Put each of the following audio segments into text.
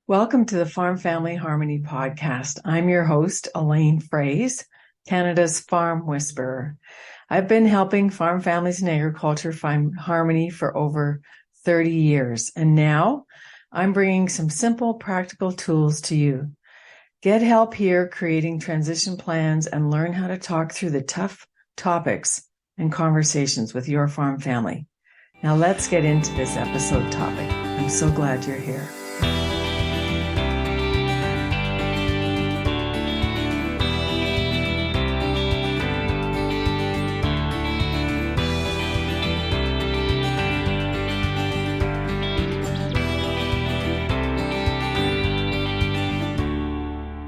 Welcome to the Farm Family Harmony podcast. I'm your host, Elaine Fraze, Canada's Farm Whisperer. I've been helping farm families in agriculture find harmony for over 30 years, and now I'm bringing some simple, practical tools to you. Get help here creating transition plans and learn how to talk through the tough topics and conversations with your farm family. Now let's get into this episode topic. I'm so glad you're here.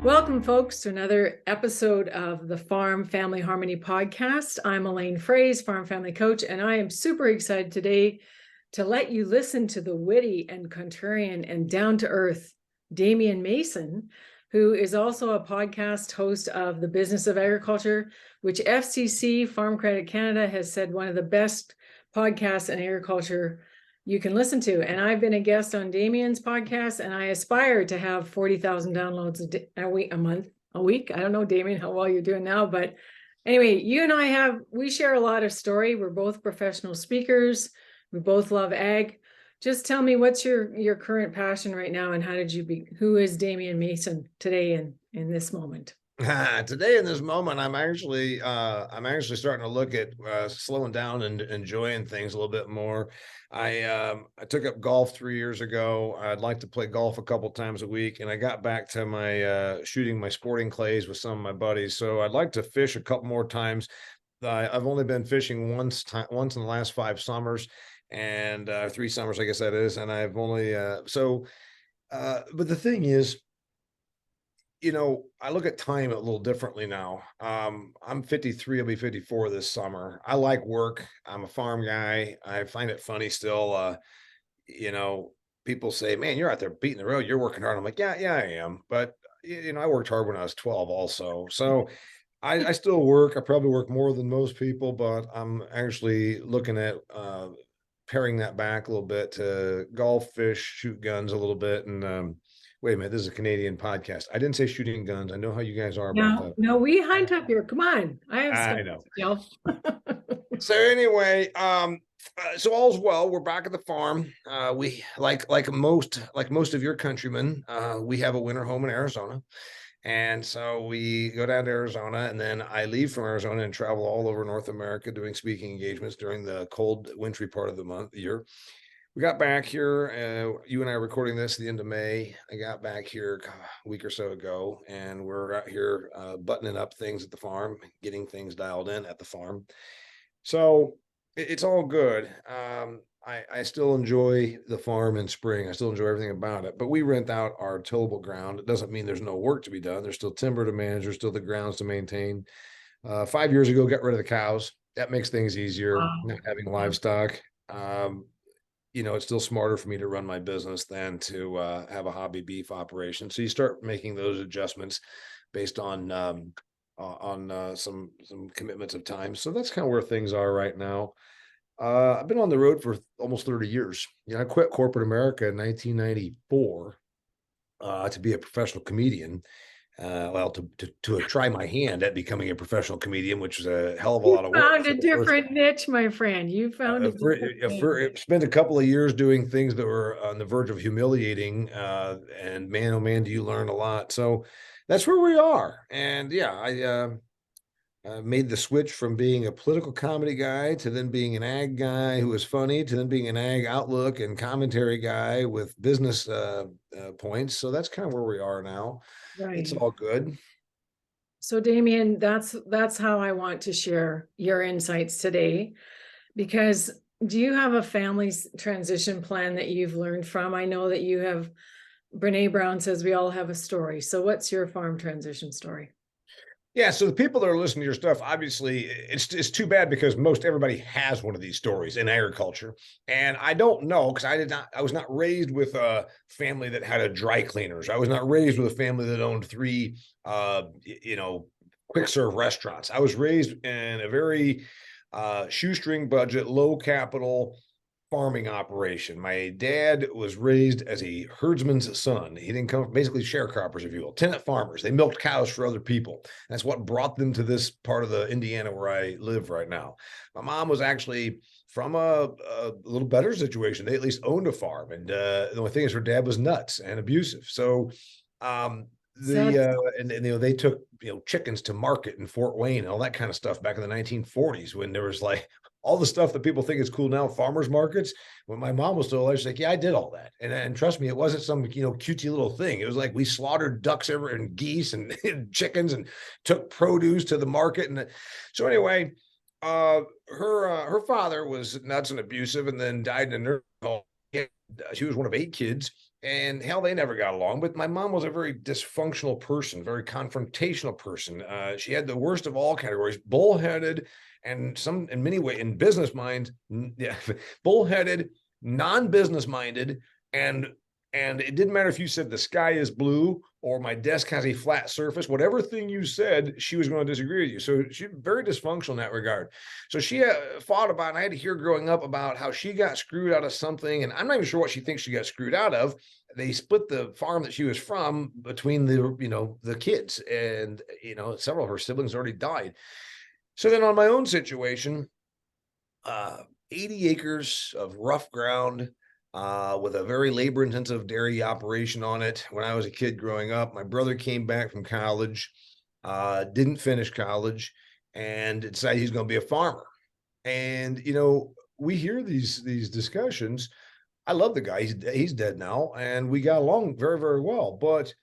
Welcome, folks, to another episode of the Farm Family Harmony podcast. I'm Elaine Fraze, Farm Family Coach, and I am super excited today to let you listen to the witty and contrarian and down-to-earth Damien Mason, who is also a podcast host of The Business of Agriculture, which FCC, Farm Credit Canada, has said one of the best podcasts in agriculture you can listen to. And I've been a guest on Damien's podcast, and I aspire to have 40,000 downloads a week. I don't know, Damien, how well you're doing now, but anyway, you and we share a lot of story. We're both professional speakers. We both love ag. Just tell me, what's your current passion right now, and who is Damien Mason today in this moment? Today in this moment, I'm actually starting to look at slowing down and enjoying things a little bit more. I took up golf 3 years ago. I'd like to play golf a couple times a week, and I got back to my shooting my sporting clays with some of my buddies. So I'd like to fish a couple more times. I've only been fishing once in the last 5 summers, and 3 summers, I guess that is. And I've only but the thing is, I look at time a little differently now. I'm 53, I'll be 54 this summer. I like work. I'm a farm guy. I find it funny still. People say, man, you're out there beating the road. You're working hard. I'm like, yeah, I am. But, I worked hard when I was 12 also. So I still work. I probably work more than most people, but I'm actually looking at paring that back a little bit to golf, fish, shoot guns a little bit. And wait a minute, this is a Canadian podcast. I didn't say shooting guns. I know how you guys are about that. No, we hunt up here. Come on. I know. So anyway, so all's well. We're back at the farm. We like most of your countrymen, we have a winter home in Arizona. And so we go down to Arizona, and then I leave from Arizona and travel all over North America doing speaking engagements during the cold, wintry part of the year. We got back here, you and I are recording this at the end of May. I got back here a week or so ago, and we're out here buttoning up things at the farm, getting things dialed in at the farm. So it's all good. I still enjoy the farm in spring. I still enjoy everything about it, but we rent out our tillable ground. It doesn't mean there's no work to be done. There's still timber to manage. There's still the grounds to maintain. 5 years ago, got rid of the cows. That makes things easier, not having livestock. It's still smarter for me to run my business than to have a hobby beef operation. So you start making those adjustments based on some commitments of time. So that's kind of where things are right now. I've been on the road for almost 30 years. I quit corporate America in 1994 to be a professional comedian. To try my hand at becoming a professional comedian, which was a hell of a lot of work. You found a different niche, my friend. You found a different niche. Spent a couple of years doing things that were on the verge of humiliating, and man, oh man, do you learn a lot. So that's where we are. And yeah, I made the switch from being a political comedy guy to then being an ag guy who was funny to then being an ag outlook and commentary guy with business points. So that's kind of where we are now. Right. It's all good. So Damien, that's how I want to share your insights today, because do you have a family transition plan that you've learned from? I know that you have. Brene Brown says we all have a story. So what's your farm transition story? Yeah, so the people that are listening to your stuff, obviously, it's too bad because everybody has one of these stories in agriculture, and I don't know because I was not raised with a family that had a dry cleaners. I was not raised with a family that owned 3, quick serve restaurants. I was raised in a very shoestring budget, low capital, farming operation. My dad was raised as a herdsman's son. He didn't come from basically sharecroppers, if you will, tenant farmers. They milked cows for other people. That's what brought them to this part of the Indiana where I live right now. My mom was actually from a little better situation. They at least owned a farm, and the only thing is, her dad was nuts and abusive. So, Sad. and they took chickens to market in Fort Wayne and all that kind of stuff back in the 1940s when there was like all the stuff that people think is cool now, farmers markets. When my mom was still alive, she's like, yeah, I did all that. And trust me, it wasn't some, cutesy little thing. It was like we slaughtered ducks and geese and, and chickens and took produce to the market. And so anyway, her father was nuts and abusive and then died in a nursing home. She was one of 8 kids, and hell, they never got along. But my mom was a very dysfunctional person, very confrontational person. She had the worst of all categories: bullheaded, and some, in many ways, in business mind, yeah, bullheaded, non-business minded, and it didn't matter if you said the sky is blue or my desk has a flat surface. Whatever thing you said, she was going to disagree with you. So she's very dysfunctional in that regard. So she fought about, and I had to hear growing up about how she got screwed out of something. And I'm not even sure what she thinks she got screwed out of. They split the farm that she was from between the kids, and several of her siblings already died. So then on my own situation, 80 acres of rough ground, with a very labor intensive dairy operation on it. When I was a kid growing up, my brother came back from college, didn't finish college, and decided he's going to be a farmer. And, we hear these discussions. I love the guy. He's dead now, and we got along very, very well, but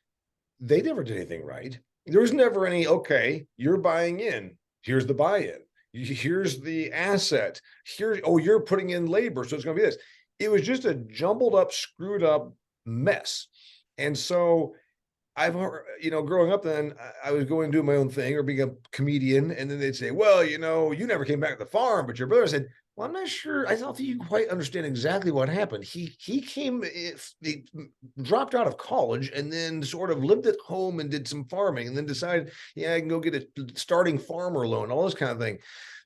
they never did anything right. There was never any, okay, you're buying in. Here's the buy-in. Here's the asset. You're putting in labor, so it's going to be this. It was just a jumbled up, screwed up mess. And so I've, growing up then, I was going to do my own thing or being a comedian. And then they'd say, well, you never came back to the farm. But your brother said, well, I'm not sure. I don't think you quite understand exactly what happened. He dropped out of college and then sort of lived at home and did some farming and then decided, yeah, I can go get a starting farmer loan, all this kind of thing.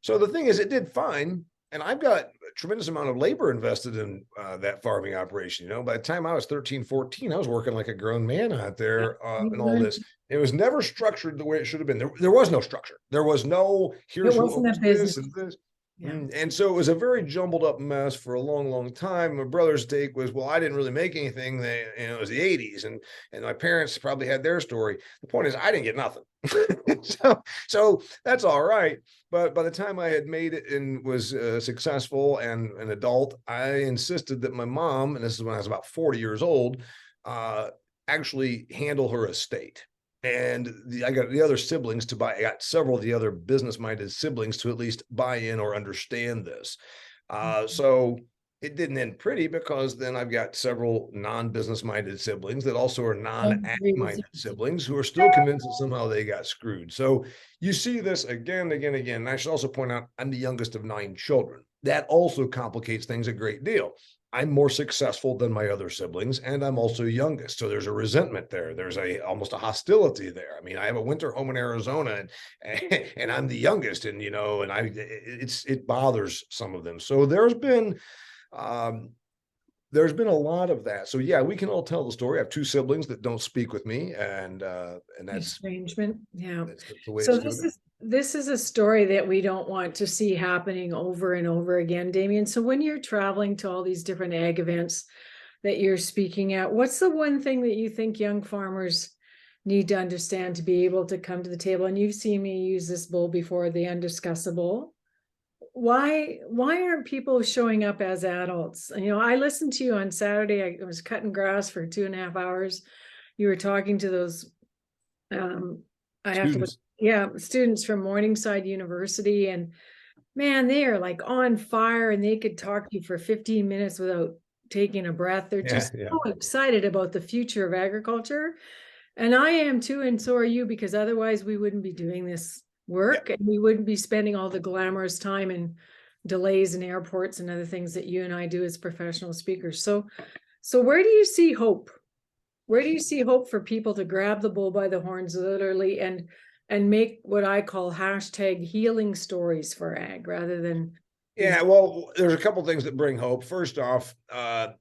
So the thing is, it did fine. And I've got a tremendous amount of labor invested in that farming operation. By the time I was 13, 14, I was working like a grown man out there and all this. It was never structured the way it should have been. There was no structure. There was no, here's who owns this and this. Yeah. And so it was a very jumbled up mess for a long, long time. My brother's take was, well, I didn't really make anything. It was the 80s, and my parents probably had their story. The point is, I didn't get nothing. so that's all right. But by the time I had made it and was successful and an adult, I insisted that my mom, and this is when I was about 40 years old, actually handle her estate. And I got the other siblings to buy. I got several of the other business-minded siblings to at least buy in or understand this. So it didn't end pretty, because then I've got several non-business-minded siblings that also are non-act-minded siblings who are still convinced that somehow they got screwed. So you see this again, again, again. And I should also point out, I'm the youngest of 9 children. That also complicates things a great deal. I'm more successful than my other siblings, and I'm also youngest. So there's a resentment there. There's almost a hostility there. I mean, I have a winter home in Arizona, and I'm the youngest, and it bothers some of them. So there's been a lot of that. So yeah, we can all tell the story. I have 2 siblings that don't speak with me, and that's estrangement. Yeah. That's the way So this is a story that we don't want to see happening over and over again, Damien. So when you're traveling to all these different ag events that you're speaking at, what's the one thing that you think young farmers need to understand to be able to come to the table? And you've seen me use this bull before, the undiscussable. Why aren't people showing up as adults? I listened to you on Saturday. I was cutting grass for 2.5 hours. You were talking to those students from Morningside University, and man, they are like on fire, and they could talk to you for 15 minutes without taking a breath. They're just so excited about the future of agriculture. And I am too, and so are you, because otherwise we wouldn't be doing this work, and we wouldn't be spending all the glamorous time and delays in airports and other things that you and I do as professional speakers. So where do you see hope? Where do you see hope for people to grab the bull by the horns, literally, and make what I call hashtag healing stories for ag, rather than Yeah, well, there's a couple things that bring hope. First off,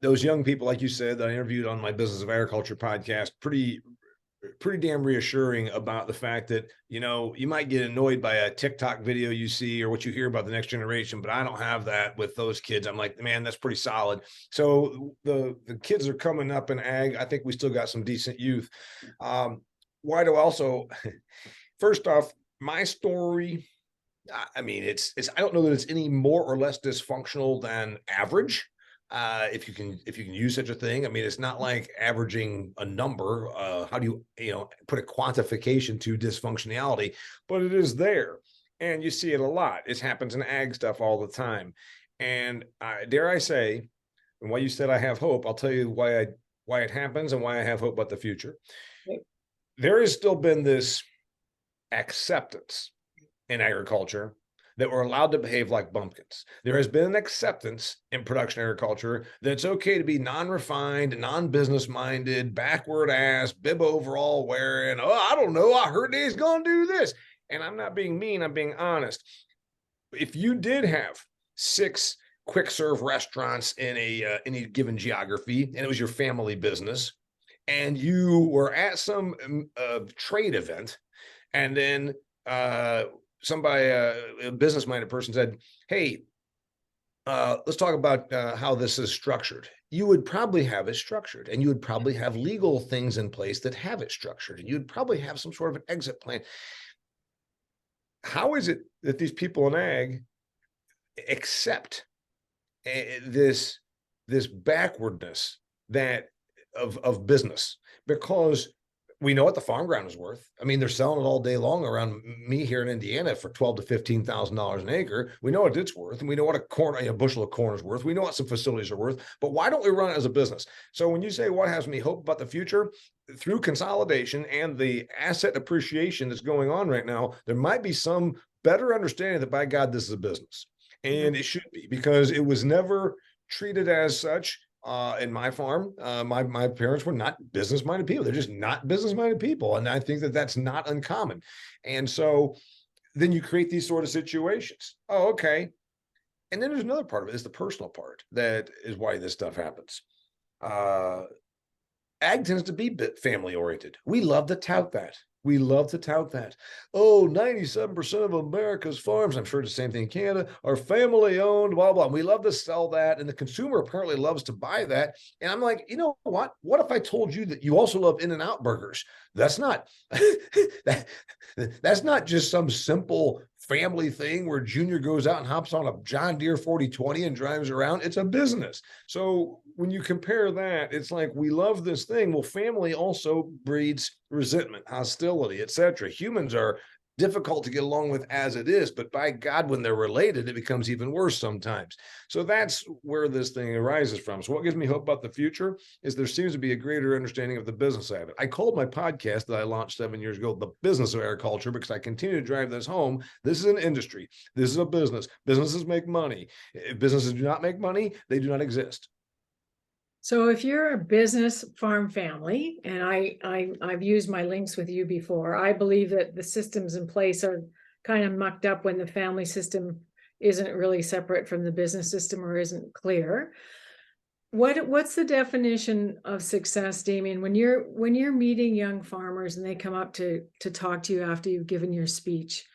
those young people, like you said, that I interviewed on my Business of Agriculture podcast, pretty damn reassuring about the fact that, you might get annoyed by a TikTok video you see or what you hear about the next generation, but I don't have that with those kids. I'm like, man, that's pretty solid. So the kids are coming up in ag. I think we still got some decent youth. Why do also, first off, my story, I mean, I don't know that it's any more or less dysfunctional than average. If you can use such a thing. I mean, it's not like averaging a number. How do you put a quantification to dysfunctionality? But it is there, and you see it a lot. It happens in ag stuff all the time. And dare I say, and why you said I have hope, I'll tell you why it happens and why I have hope about the future. Right. There has still been this acceptance in agriculture that we're allowed to behave like bumpkins. There has been an acceptance in production agriculture that it's okay to be non-refined, non-business minded, backward ass, bib overall wearing. Oh, I don't know. I heard he's going to do this. And I'm not being mean. I'm being honest. If you did have 6 quick serve restaurants in any given geography, and it was your family business, and you were at some trade event, and then somebody, a business-minded person said, hey, let's talk about how this is structured. You would probably have it structured, and you would probably have legal things in place that have it structured, and you'd probably have some sort of an exit plan. How is it that these people in ag accept this backwardness of business? Because we know what the farm ground is worth. I mean, they're selling it all day long around me here in Indiana for $12,000 to $15,000 an acre. We know what it's worth, and we know what a bushel of corn is worth. We know what some facilities are worth. But why don't we run it as a business? So when you say what has me hope about the future, through consolidation and the asset appreciation that's going on right now, there might be some better understanding that, by God, this is a business, and it should be, because it was never treated as such. In my farm, my parents were not business-minded people. They're just not business-minded people. And I think that that's not uncommon. And so then you create these sort of situations. Oh, okay. And then there's another part of it, is the personal part. That is why this stuff happens. Ag tends to be family oriented. We love to tout that. We love to tout that. Oh, 97% of America's farms, I'm sure it's the same thing in Canada, are family owned, blah, blah. And we love to sell that. And the consumer apparently loves to buy that. And I'm like, you know what? What if I told you that you also love In-N-Out burgers? That's not, that's not just some simple family thing where Junior goes out and hops on a John Deere 4020 and drives around. It's a business. So when you compare that, it's like, we love this thing. Well, family also breeds resentment, hostility, etc. Humans are difficult to get along with as it is, but by God, when they're related, it becomes even worse sometimes. So that's where this thing arises from. So what gives me hope about the future is there seems to be a greater understanding of the business side of it. I called my podcast that I launched 7 years ago, The Business of Agriculture, because I continue to drive this home. This is an industry. This is a business. Businesses make money. If businesses do not make money, they do not exist. So if you're a business farm family, and I've used my links with you before, I believe that the systems in place are kind of mucked up when the family system isn't really separate from the business system or isn't clear. What's the definition of success, Damien, when you're meeting young farmers and they come up to talk to you after you've given your speech?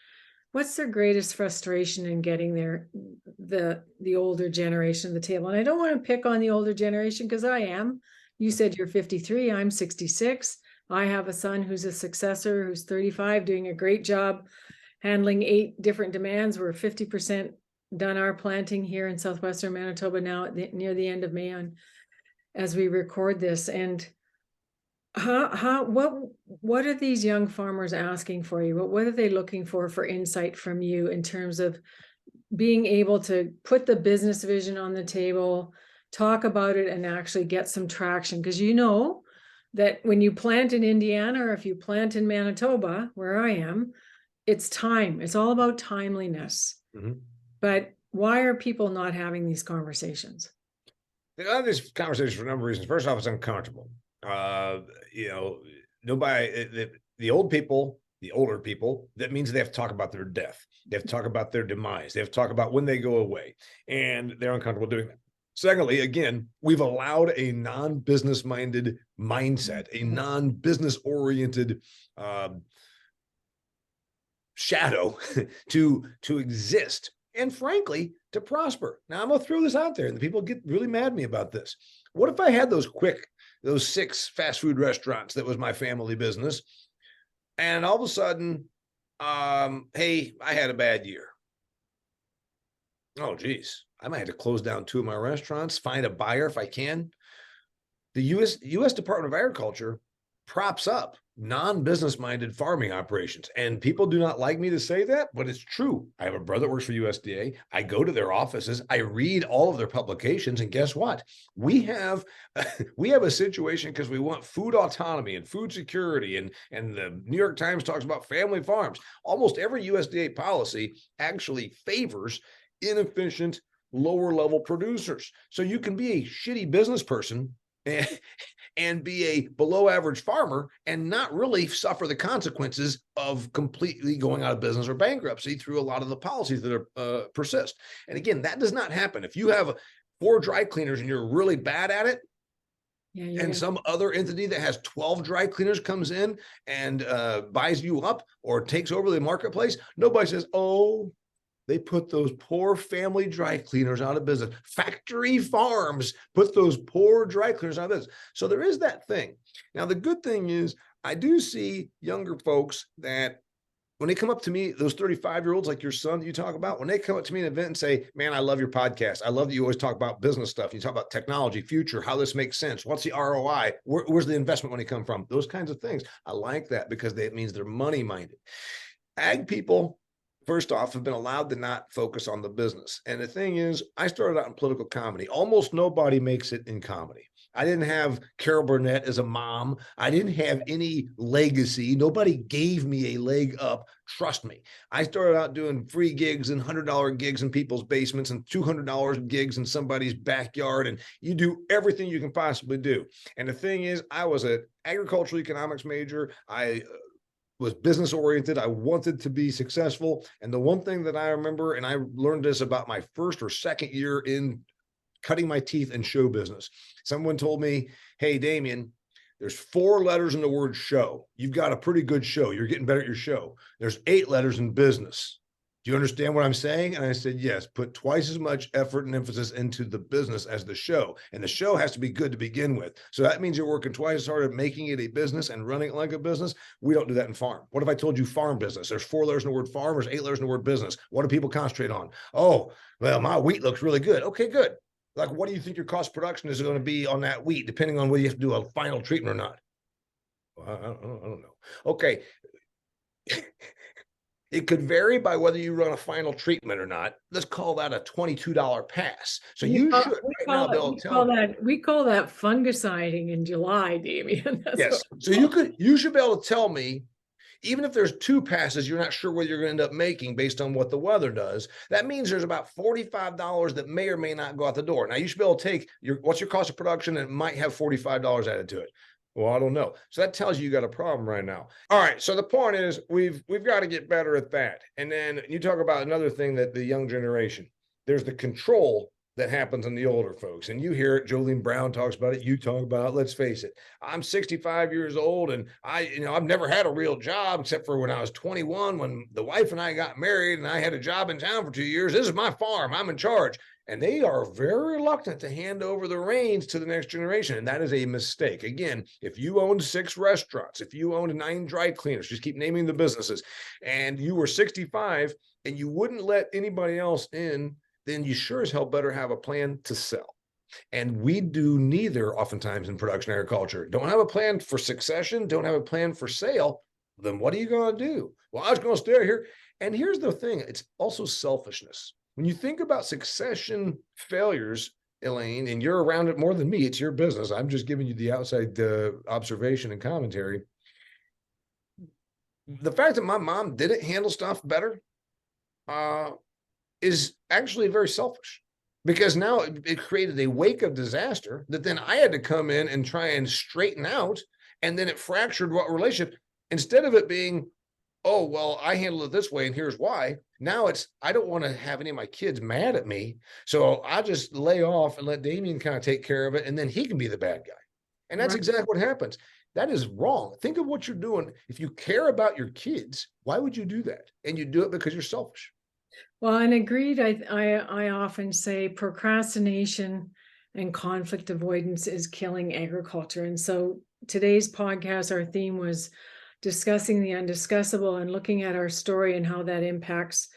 What's their greatest frustration in getting the older generation of the table? And I don't want to pick on the older generation, because I am. You said you're 53, I'm 66. I have a son who's a successor, who's 35, doing a great job handling 8 different demands. We're 50% done our planting here in southwestern Manitoba now near the end of May as we record this. And what are these young farmers asking for you? What are they looking for insight from you in terms of being able to put the business vision on the table, talk about it, and actually get some traction? Because you know that when you plant in Indiana, or if you plant in Manitoba, where I am, it's time. It's all about timeliness. Mm-hmm. But why are people not having these conversations? They have these conversations for a number of reasons. First off, it's uncomfortable. Nobody, the old people the older people, that means they have to talk about their death. They have to talk about their demise. They have to talk about when they go away, and they're uncomfortable doing that. Secondly, again, we've allowed a non-business minded mindset, a non-business oriented shadow to exist, and frankly, to prosper. Now, I'm gonna throw this out there, and the people get really mad at me about this. What if I had those 6 fast food restaurants that was my family business, and all of a sudden, hey, I had a bad year. Oh, geez, I might have to close down 2 of my restaurants, find a buyer if I can. The U.S. Department of Agriculture props up non-business minded farming operations. And people do not like me to say that, but it's true. I have a brother that works for USDA. I go to their offices. I read all of their publications. And guess what? We have a situation because we want food autonomy and food security. And the New York Times talks about family farms. Almost every USDA policy actually favors inefficient, lower level producers. So you can be a shitty business person and be a below average farmer and not really suffer the consequences of completely going out of business or bankruptcy through a lot of the policies that are persist. And again, that does not happen. If you have 4 dry cleaners and you're really bad at it, and some other entity that has 12 dry cleaners comes in and buys you up or takes over the marketplace, nobody says, oh, they put those poor family dry cleaners out of business. Factory farms put those poor dry cleaners out of business. So there is that thing. Now, the good thing is I do see younger folks that when they come up to me, those 35-year-olds like your son that you talk about, when they come up to me in an event and say, man, I love your podcast. I love that you always talk about business stuff. You talk about technology, future, how this makes sense. What's the ROI? Where's the investment money come from? Those kinds of things. I like that because it means they're money minded. Ag people, first off, have been allowed to not focus on the business. And the thing is, I started out in political comedy. Almost nobody makes it in comedy. I didn't have Carol Burnett as a mom. I didn't have any legacy. Nobody gave me a leg up. Trust me. I started out doing free gigs and $100 gigs in people's basements and $200 gigs in somebody's backyard. And you do everything you can possibly do. And the thing is, I was an agricultural economics major. I was business oriented. I wanted to be successful. And the one thing that I remember, and I learned this about my first or second year in cutting my teeth in show business. Someone told me, hey, Damien, there's 4 letters in the word show. You've got a pretty good show. You're getting better at your show. There's 8 letters in business. Do you understand what I'm saying? And I said, yes, put twice as much effort and emphasis into the business as the show. And the show has to be good to begin with. So that means you're working twice as hard at making it a business and running it like a business. We don't do that in farm. What if I told you farm business? There's 4 letters in the word farm. There's 8 letters in the word business. What do people concentrate on? Oh, well, my wheat looks really good. Okay, good. Like, what do you think your cost of production is going to be on that wheat, depending on whether you have to do a final treatment or not? Well, I don't know. Okay. It could vary by whether you run a final treatment or not. Let's call that a $22 pass. So you should right now be able to tell me. We call that fungiciding in July, Damien. Yes. So you should be able to tell me, even if there's 2 passes, you're not sure what you're going to end up making based on what the weather does. That means there's about $45 that may or may not go out the door. Now you should be able to take what's your cost of production, and it might have $45 added to it. Well, I don't know. So that tells you got a problem right now. All right. So the point is we've got to get better at that. And then you talk about another thing that the young generation, there's the control that happens in the older folks. And you hear it. Jolene Brown talks about it. You talk about it. Let's face it. I'm 65 years old and I've never had a real job except for when I was 21, when the wife and I got married and I had a job in town for 2 years. This is my farm. I'm in charge. And they are very reluctant to hand over the reins to the next generation. And that is a mistake. Again, if you owned 6 restaurants, if you owned 9 dry cleaners, just keep naming the businesses, and you were 65 and you wouldn't let anybody else in, then you sure as hell better have a plan to sell. And we do neither oftentimes in production agriculture. Don't have a plan for succession, don't have a plan for sale. Then what are you going to do? Well, I was going to stay here. And here's the thing. It's also selfishness. When you think about succession failures, Elaine, and you're around it more than me, it's your business. I'm just giving you the outside observation and commentary. The fact that my mom didn't handle stuff better is actually very selfish, because now it created a wake of disaster that then I had to come in and try and straighten out. And then it fractured what relationship, instead of it being, oh, well, I handle it this way, and here's why. Now it's, I don't want to have any of my kids mad at me. So I just lay off and let Damien kind of take care of it. And then he can be the bad guy. And that's Right. exactly what happens. That is wrong. Think of what you're doing. If you care about your kids, why would you do that? And you do it because you're selfish. Well, and agreed. I often say procrastination and conflict avoidance is killing agriculture. And so today's podcast, our theme was discussing the undiscussable and looking at our story and how that impacts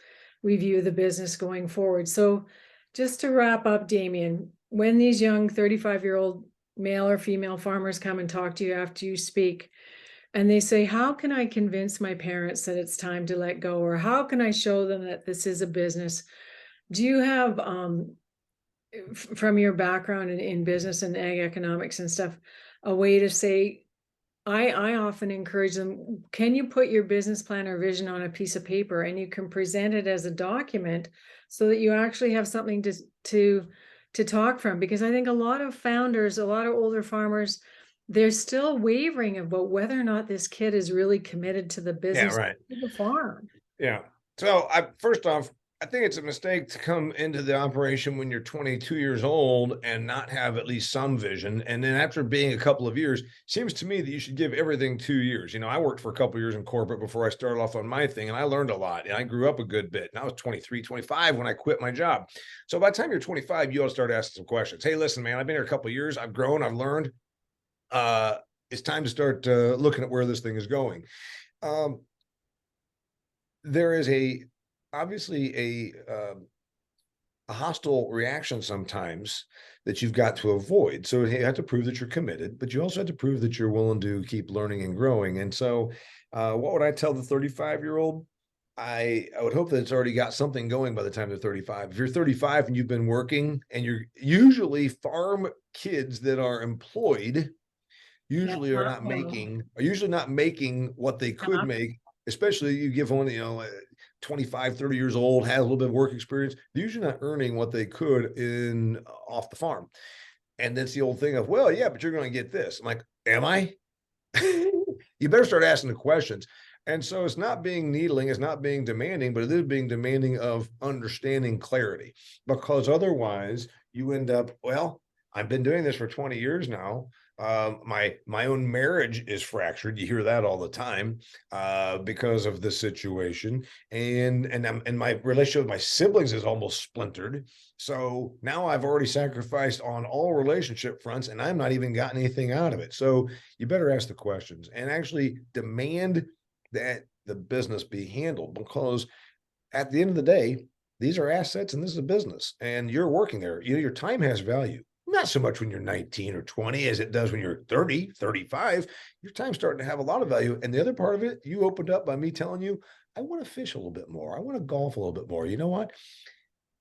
we view the business going forward. So just to wrap up, Damien, when these young 35-year-old male or female farmers come and talk to you after you speak, and they say, how can I convince my parents that it's time to let go? Or how can I show them that this is a business? Do you have, from your background in business and ag economics and stuff, a way to say, I often encourage them, can you put your business plan or vision on a piece of paper and you can present it as a document so that you actually have something to talk from? Because I think a lot of founders, a lot of older farmers, they're still wavering about whether or not this kid is really committed to the Yeah, business, right. to the farm. Yeah. So first off, I think it's a mistake to come into the operation when you're 22 years old and not have at least some vision. And then after being a couple of years, seems to me that you should give everything 2 years. I worked for a couple of years in corporate before I started off on my thing, and I learned a lot, and I grew up a good bit. And I was 23, 25 when I quit my job. So by the time you're 25, you ought to start asking some questions. Hey, listen, man, I've been here a couple of years. I've grown, I've learned. It's time to start looking at where this thing is going. There is obviously a hostile reaction sometimes that you've got to avoid. So you have to prove that you're committed, but you also have to prove that you're willing to keep learning and growing. And so what would I tell the 35-year-old? I would hope that it's already got something going by the time they're 35. If you're 35 and you've been working, and you're usually farm kids that are employed, usually are usually not making what they could make, especially you give one, 25, 30 years old, has a little bit of work experience. They're usually not earning what they could in off the farm. And that's the old thing of, well, yeah, but you're going to get this. I'm like, am I? You better start asking the questions. And so it's not being needling, it's not being demanding, but it is being demanding of understanding clarity, because otherwise you end up, well, I've been doing this for 20 years now. My own marriage is fractured. You hear that all the time because of the situation, and my relationship with my siblings is almost splintered. So now I've already sacrificed on all relationship fronts, and I'm not even gotten anything out of it. So you better ask the questions and actually demand that the business be handled, because at the end of the day, these are assets and this is a business, and you're working there. Your time has value. Not so much when you're 19 or 20 as it does when you're 30, 35. Your time's starting to have a lot of value. And the other part of it, you opened up by me telling you, I want to fish a little bit more. I want to golf a little bit more. You know what?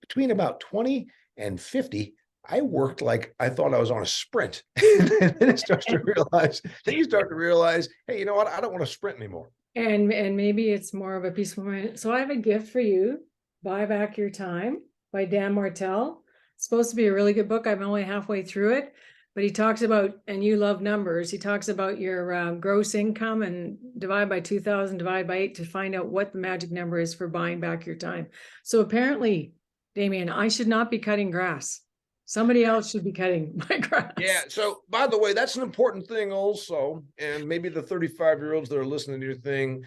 Between about 20 and 50, I worked like I thought I was on a sprint. And then it starts to realize, then you start to realize, hey, you know what? I don't want to sprint anymore. And maybe it's more of a peaceful moment. So I have a gift for you. Buy Back Your Time by Dan Martell. It's supposed to be a really good book. I'm only halfway through it, but he talks about, and you love numbers, he talks about your gross income and divide by 2,000, divide by 8 to find out what the magic number is for buying back your time. So apparently, Damien, I should not be cutting grass. Somebody else should be cutting my grass. Yeah. So, by the way, that's an important thing also. And maybe the 35-year-olds that are listening to your thing,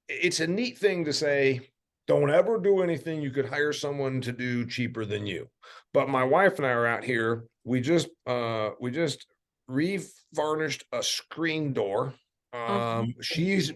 it's a neat thing to say, don't ever do anything you could hire someone to do cheaper than you. But my wife and I are out here. We just revarnished a screen door. She's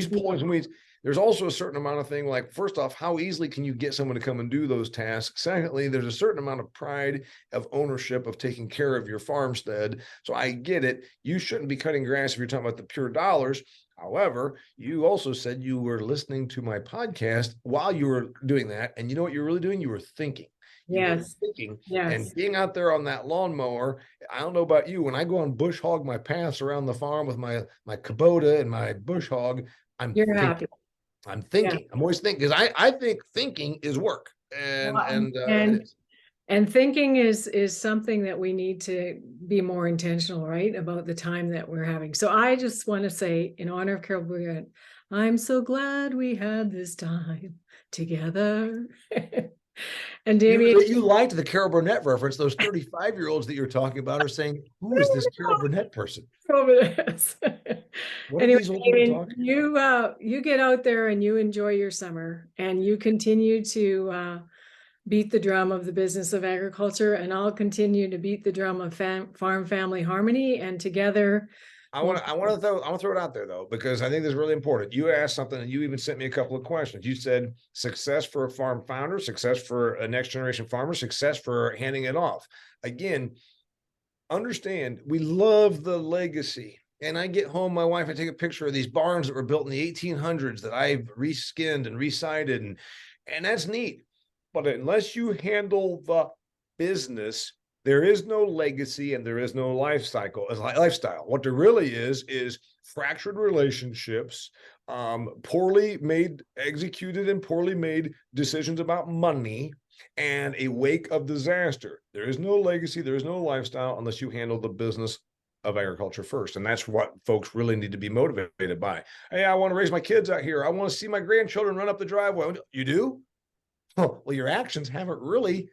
pulling some weeds. There's also a certain amount of thing, like, first off, how easily can you get someone to come and do those tasks? Secondly, there's a certain amount of pride of ownership of taking care of your farmstead. So I get it. You shouldn't be cutting grass if you're talking about the pure dollars. However, you also said you were listening to my podcast while you were doing that. And you know what you're really doing? You were thinking. Yes. And being out there on that lawnmower, I don't know about you, when I go and bush hog my paths around the farm with my Kubota and my bush hog, You're thinking. happy. I'm thinking. I'm always thinking, because I think thinking is work. And And thinking is something that we need to be more intentional, right, about the time that we're having. So I just want to say, in honor of Carol Burnett, I'm so glad we had this time together. And Damien, you liked the Carol Burnett reference. Those 35-year-olds that you're talking about are saying, "Who is this Carol Burnett person?" What are anyway, these old people Damien, talking? you get out there and you enjoy your summer, and you continue to beat the drum of the business of agriculture, and I'll continue to beat the drum of farm family harmony, and together I want to throw it out there though, because I think this is really important. You asked something and you even sent me a couple of questions. You said success for a farm founder, success for a next generation farmer, success for handing it off. Again, understand we love the legacy. And I get home, my wife, I take a picture of these barns that were built in the 1800s that I've reskinned and resided, and that's neat. But unless you handle the business, there is no legacy and there is no lifestyle. What there really is fractured relationships, poorly made, executed and poorly made decisions about money, and a wake of disaster. There is no legacy, there is no lifestyle unless you handle the business of agriculture first. And that's what folks really need to be motivated by. Hey, I want to raise my kids out here. I want to see my grandchildren run up the driveway. You do? Oh, well, your actions haven't really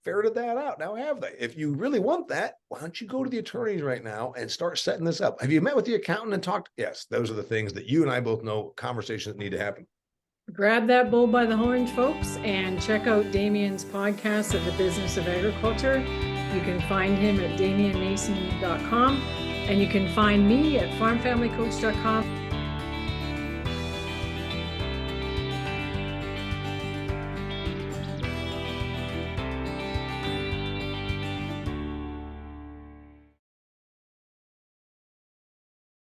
ferreted that out now, have they? If you really want that, why don't you go to the attorneys right now and start setting this up? Have you met with the accountant and talked? Yes, those are the things that you and I both know, conversations that need to happen. Grab that bull by the horns, folks, and check out Damien's podcast of the business of agriculture. You can find him at damienmason.com, and you can find me at farmfamilycoach.com.